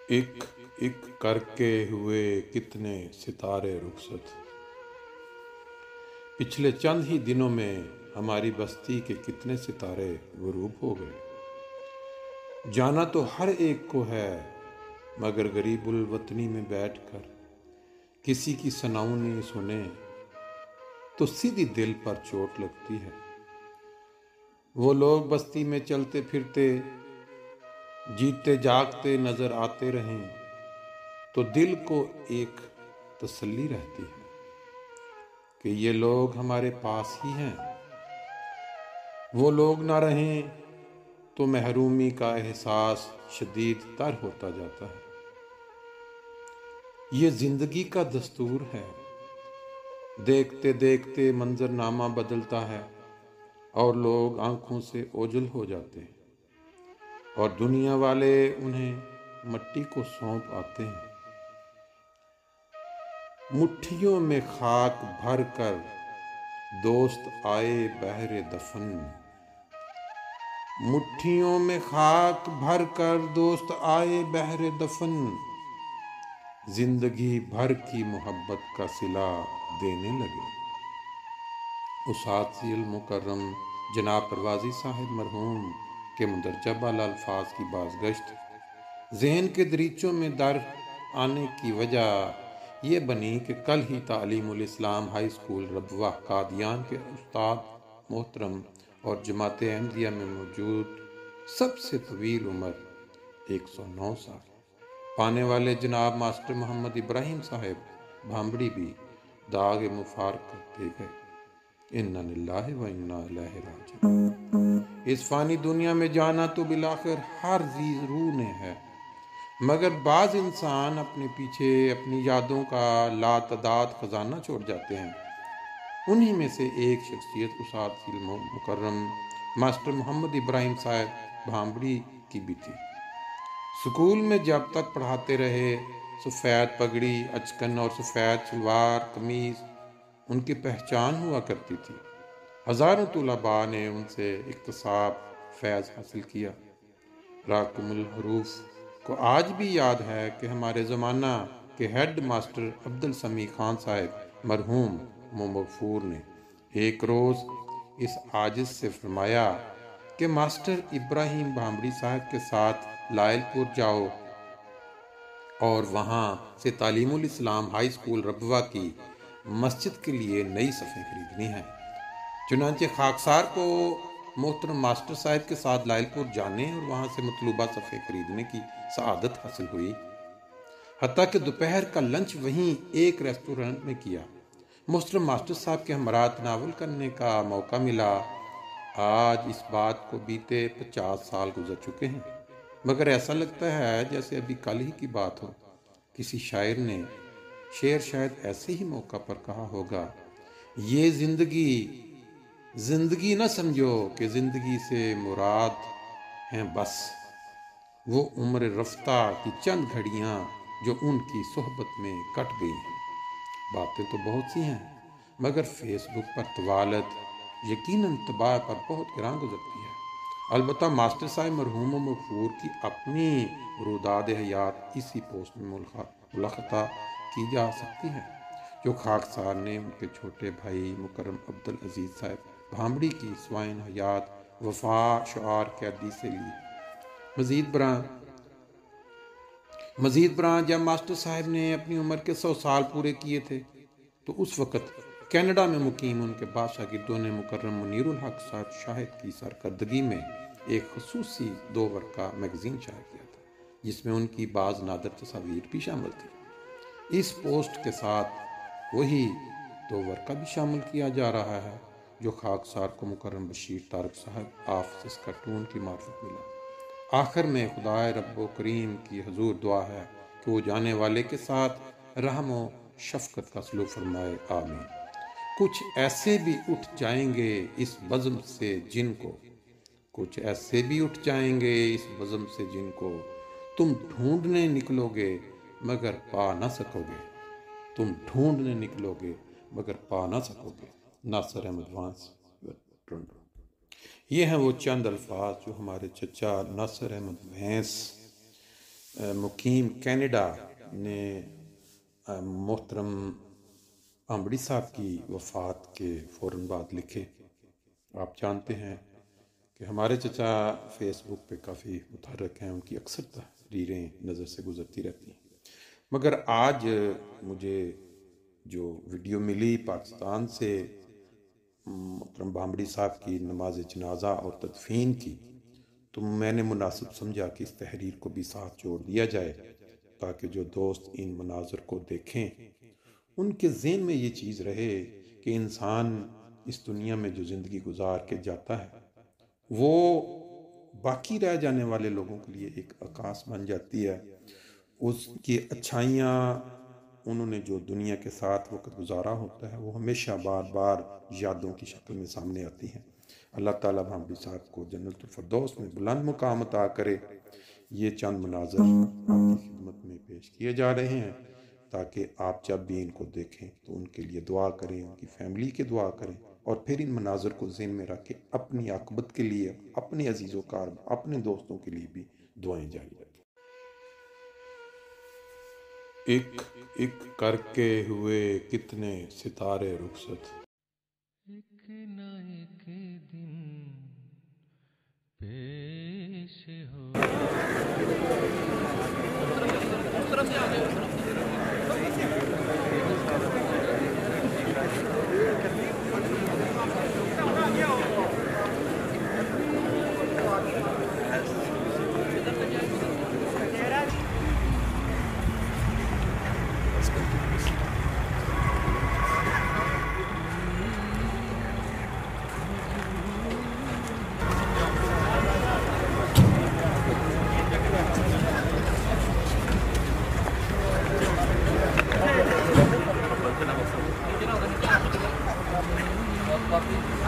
ایک ایک کر کے ہوئے کتنے ستارے رخصت، پچھلے چند ہی دنوں میں ہماری بستی کے کتنے ستارے غروب ہو گئے۔ جانا تو ہر ایک کو ہے، مگر غریب الوطنی میں بیٹھ کر کسی کی سناؤنی سنے تو سیدھی دل پر چوٹ لگتی ہے۔ وہ لوگ بستی میں چلتے پھرتے جیتے جاگتے نظر آتے رہیں تو دل کو ایک تسلی رہتی ہے کہ یہ لوگ ہمارے پاس ہی ہیں۔ وہ لوگ نہ رہیں تو محرومی کا احساس شدید تر ہوتا جاتا ہے۔ یہ زندگی کا دستور ہے، دیکھتے دیکھتے منظر نامہ بدلتا ہے اور لوگ آنکھوں سے اوجھل ہو جاتے ہیں اور دنیا والے انہیں مٹی کو سونپ آتے ہیں۔ مٹھیوں میں خاک بھر کر دوست آئے بہر دفن، مٹھیوں میں خاک بھر کر دوست آئے بہر دفن، زندگی بھر کی محبت کا صلہ دینے لگے۔ اساتذی المکرم جناب پروازی صاحب مرحوم کے مندرجہ بالا الفاظ کی بازگشت ذہن کے دریچوں میں در آنے کی وجہ یہ بنی کہ کل ہی تعلیم الاسلام ہائی اسکول ربوہ قادیان کے استاد محترم اور جماعت احمدیہ میں موجود سب سے طویل عمر 109 سال پانے والے جناب ماسٹر محمد ابراہیم صاحب بھامبڑی بھی داغ مفارقت دے گئے۔ انا للہ و انا الیہ راجعون۔ اس فانی دنیا میں جانا تو بالآخر ہر ذی روح نے ہے، مگر بعض انسان اپنے پیچھے اپنی یادوں کا لاتعداد خزانہ چھوڑ جاتے ہیں۔ انہی میں سے ایک شخصیت اساتذی المکرم ماسٹر محمد ابراہیم صاحب بھامبڑی کی بھی تھی۔ سکول میں جب تک پڑھاتے رہے، سفید پگڑی، اچکن اور سفید شلوار قمیض ان کی پہچان ہوا کرتی تھی۔ ہزاروں طلباء نے ان سے اکتساب فیض حاصل کیا۔ راکم الحروف کو آج بھی یاد ہے کہ ہمارے زمانہ کے ہیڈ ماسٹر عبدالسمیع خان صاحب مرحوم مغفور نے ایک روز اس عاجز سے فرمایا کہ ماسٹر ابراہیم بھامبڑی صاحب کے ساتھ لائل پور جاؤ اور وہاں سے تعلیم الاسلام ہائی اسکول ربوہ کی مسجد کے لیے نئی صفیں خریدنی ہیں۔ چنانچہ خاکسار کو محترم ماسٹر صاحب کے ساتھ لائل پور جانے اور وہاں سے مطلوبہ صفیں خریدنے کی سعادت حاصل ہوئی۔ حتیٰ کہ دوپہر کا لنچ وہیں ایک ریسٹورنٹ میں کیا۔ محترم ماسٹر صاحب کے ہمراہ تناول کرنے کا موقع ملا۔ آج اس بات کو بیتے 50 سال گزر چکے ہیں، مگر ایسا لگتا ہے جیسے ابھی کل ہی کی بات ہو۔ کسی شاعر نے شعر شاید ایسے ہی موقع پر کہا ہوگا، یہ زندگی نہ سمجھو کہ زندگی سے مراد ہیں بس وہ عمر رفتہ کی چند گھڑیاں جو ان کی صحبت میں کٹ گئی ہیں۔ باتیں تو بہت سی ہیں، مگر فیس بک پر طوالت یقیناً طباع پر بہت گراں گزرتی ہے۔ البتہ ماسٹر صاحب مرحوم و مغفور کی اپنی روداد حیات اسی پوسٹ میں ملخص کی جا سکتی ہے، جو خاکسار نے ان کے چھوٹے بھائی مکرم عبدالعزیز صاحب بھامبڑی کی سوائن حیات وفا شعار قیدی سے لی۔ مزید براں جب ماسٹر صاحب نے اپنی عمر کے 100 سال پورے کیے تھے تو اس وقت کینیڈا میں مقیم ان کے بعض شاگردوں نے مکرم منیر الحق صاحب شاہد کی سرکردگی میں ایک خصوصی 2 ورقہ میگزین شائع کیا تھا، جس میں ان کی بعض نادر تصاویر بھی شامل تھی۔ اس پوسٹ کے ساتھ وہی 2 ورقہ بھی شامل کیا جا رہا ہے جو خاکسار کو مکرم بشیر طارق صاحب آفس کارٹون کی معرفت ملا۔ آخر میں خدائے رب و کریم کی حضور دعا ہے کہ وہ جانے والے کے ساتھ رحم و شفقت کا سلوک فرمائے، آمین۔ کچھ ایسے بھی اٹھ جائیں گے اس بزم سے جن کو تم ڈھونڈنے نکلو گے مگر پا نہ سکو گے۔ ناصر احمد وانس، ٹورنٹو۔ یہ ہیں وہ چند الفاظ جو ہمارے چچا ناصر احمد وینس مقیم کینیڈا نے محترم بھامبڑی صاحب کی وفات کے فوراً بعد لکھے۔ آپ جانتے ہیں کہ ہمارے چچا فیس بک پہ کافی متحرک ہیں، ان کی اکثر تحریریں نظر سے گزرتی رہتی ہیں، مگر آج مجھے جو ویڈیو ملی پاکستان سے محترم بھامبڑی صاحب کی نماز جنازہ اور تدفین کی، تو میں نے مناسب سمجھا کہ اس تحریر کو بھی ساتھ جوڑ دیا جائے تاکہ جو دوست ان مناظر کو دیکھیں ان کے ذہن میں یہ چیز رہے کہ انسان اس دنیا میں جو زندگی گزار کے جاتا ہے وہ باقی رہ جانے والے لوگوں کے لیے ایک عکاس بن جاتی ہے۔ اس کی اچھائیاں انہوں نے جو دنیا کے ساتھ وقت گزارا ہوتا ہے وہ ہمیشہ بار بار یادوں کی شکل میں سامنے آتی ہیں۔ اللہ تعالیٰ بھامبڑی صاحب کو جنت الفردوس میں بلند مقام عطا کرے۔ یہ چند مناظر آپ کی خدمت میں پیش کیے جا رہے ہیں تاکہ آپ جب بھی ان کو دیکھیں تو ان کے لیے دعا کریں، ان کی فیملی کے دعا کریں، اور پھر ان مناظر کو ذہن میں رکھ کے اپنی عاقبت کے لیے، اپنے عزیز و کار، اپنے دوستوں کے لیے بھی دعائیں جاری رکھیں۔ ایک ایک کر کے ہوئے کتنے ستارے رخصت، ایک نہ ایک دن پیش ہو۔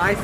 I